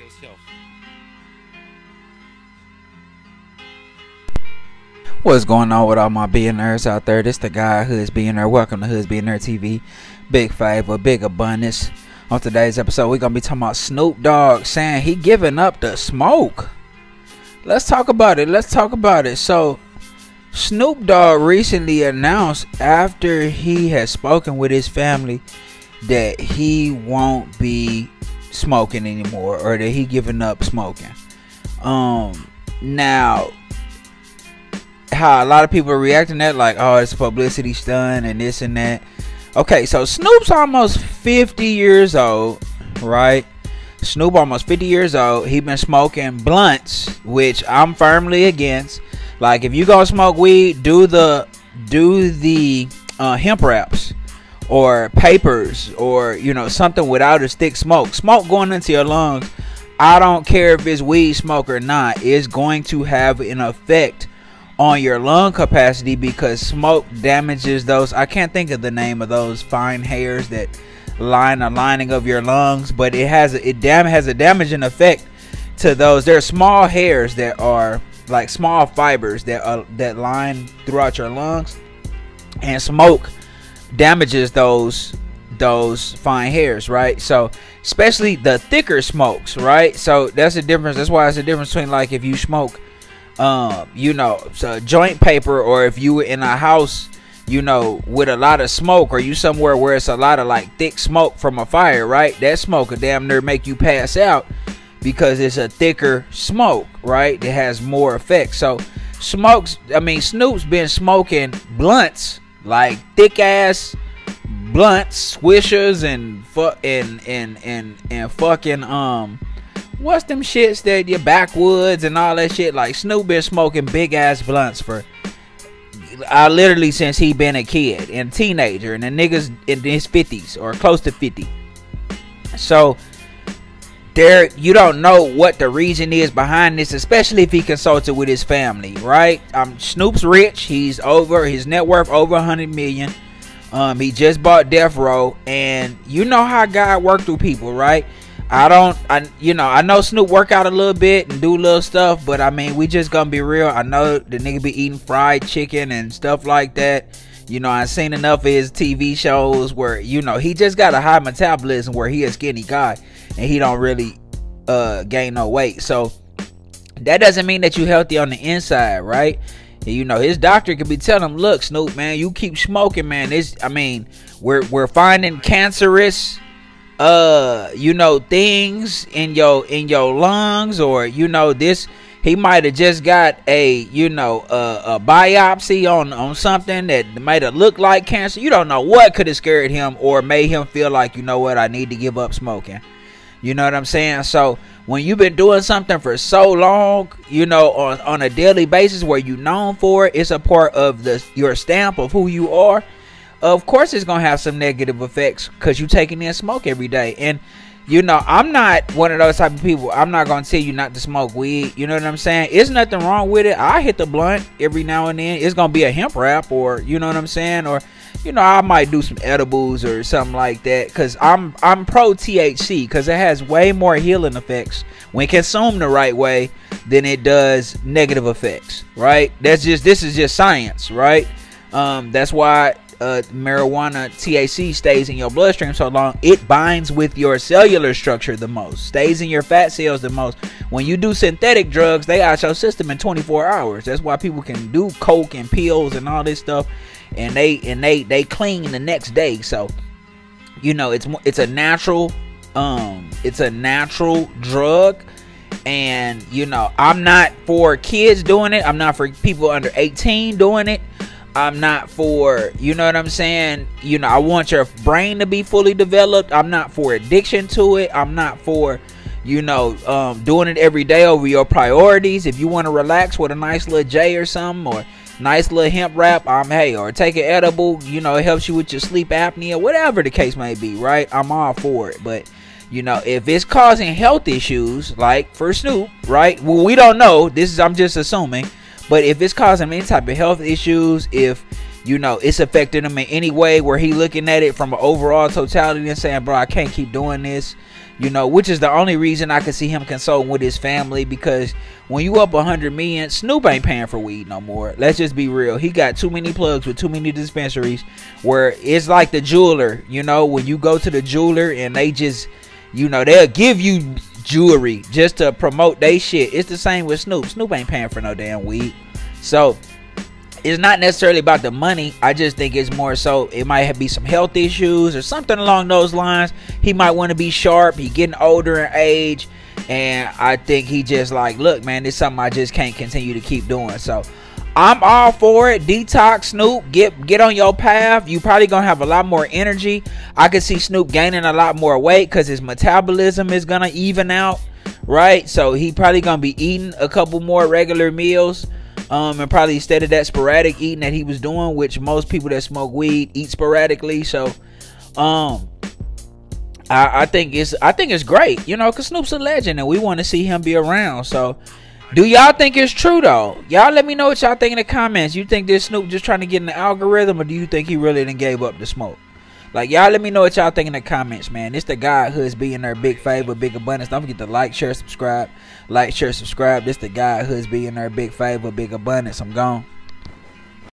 yourself. What's going on with all my billionaires out there? This the guy Hood's Billionaire. Welcome to Hood's Billionaire TV. Big favor, big abundance. On today's episode, we're gonna be talking about Snoop Dogg saying he giving up the smoke. Let's talk about it. So Snoop Dogg recently announced, after he has spoken with his family, that he won't be smoking anymore, or that he giving up smoking. Now, how a lot of people are reacting to that, like, oh, it's a publicity stunt and this and that. Okay, so Snoop's almost 50 years old, right? Snoop almost 50 years old. He been smoking blunts, which I'm firmly against. Like, if you gonna smoke weed, do the hemp wraps or papers, or something without a stick smoke. Smoke going into your lungs, I don't care if it's weed smoke or not, it's going to have an effect on your lung capacity, because smoke damages those, I can't think of the name of those fine hairs that line the lining of your lungs, but it has a damaging effect to those. There are small hairs that are like small fibers that line throughout your lungs, and smoke damages those fine hairs, right? So especially the thicker smokes, right? So that's the difference. That's why it's a difference between, like, if you smoke so joint paper, or if you were in a house with a lot of smoke, or you somewhere where it's a lot of like thick smoke from a fire, right? That smoke could damn near make you pass out, because it's a thicker smoke, right? It has more effect. So Snoop's been smoking blunts, like thick ass blunts, swishers, and fucking what's them shits that your backwoods and all that shit. Like, Snoop been smoking big ass blunts for literally since he been a kid and teenager, and the niggas in his 50s or close to 50. So there, you don't know what the reason is behind this, especially if he consulted with his family, right? Snoop's rich. He's his net worth over 100 million. He just bought Death Row, and you know how God worked through people, right? I know Snoop work out a little bit and do little stuff, but I mean, we just gonna be real. I know the nigga be eating fried chicken and stuff like that. I seen enough of his TV shows where, he just got a high metabolism, where he a skinny guy and he don't really gain no weight. So that doesn't mean that you healthy on the inside, right? His doctor could be telling him, look, Snoop, man, you keep smoking, man. We're finding cancerous things in your lungs, or this, he might have just got a biopsy on something that might have looked like cancer. You don't know what could have scared him or made him feel like, I need to give up smoking. You know what I'm saying? So when you've been doing something for so long, on a daily basis, where you known for it, it's a part of your stamp of who you are. Of course it's gonna have some negative effects, because you taking in smoke every day. And I'm not one of those type of people. I'm not gonna tell you not to smoke weed. You know what I'm saying? There's nothing wrong with it. I hit the blunt every now and then. It's gonna be a hemp wrap, or you know what I'm saying, or I might do some edibles or something like that, because I'm pro THC, because it has way more healing effects when consumed the right way than it does negative effects, right? This is just science, right? That's why marijuana THC stays in your bloodstream so long. It binds with your cellular structure the most, stays in your fat cells the most. When you do synthetic drugs, they out your system in 24 hours. That's why people can do coke and pills and all this stuff, and they clean the next day. So it's a natural drug. And I'm not for kids doing it. I'm not for people under 18 doing it. I'm not for, what I'm saying, I want your brain to be fully developed. I'm not for addiction to it. I'm not for, doing it every day over your priorities. If you want to relax with a nice little J or something, or nice little hemp wrap, or take an edible, it helps you with your sleep apnea, whatever the case may be, right? I'm all for it. But if it's causing health issues, like for Snoop, right? Well, we don't know. I'm just assuming. But if it's causing any type of health issues, if it's affecting him in any way where he looking at it from an overall totality and saying, bro, I can't keep doing this, You know, which is the only reason I could see him consulting with his family, because when you up 100 million, Snoop ain't paying for weed no more. Let's just be real. He got too many plugs with too many dispensaries, where it's like the jeweler. You know, when you go to the jeweler and they just, you know, they'll give you jewelry just to promote they shit. It's the same with Snoop. Snoop ain't paying for no damn weed. So it's not necessarily about the money. I just think it's more so it might be some health issues or something along those lines. He might want to be sharp. He getting older in age, and I think he just like, look, man, this is something I just can't continue to keep doing. So I'm all for it. Detox, Snoop. Get on your path. You probably gonna have a lot more energy. I could see Snoop gaining a lot more weight because his metabolism is gonna even out, right? So he probably gonna be eating a couple more regular meals. And probably instead of that sporadic eating that he was doing, which most people that smoke weed eat sporadically. So I think it's great, you know, because Snoop's a legend and we want to see him be around. So do y'all think it's true though? Y'all let me know what y'all think in the comments. You think this Snoop just trying to get in the algorithm, or do you think he really done gave up the smoke? Like, y'all let me know what y'all think in the comments, man. It's the guy Hoods being their big favor, big abundance. Don't forget to like, share, subscribe. Like, share, subscribe. This the guy Hoods being their big favor, big abundance. I'm gone.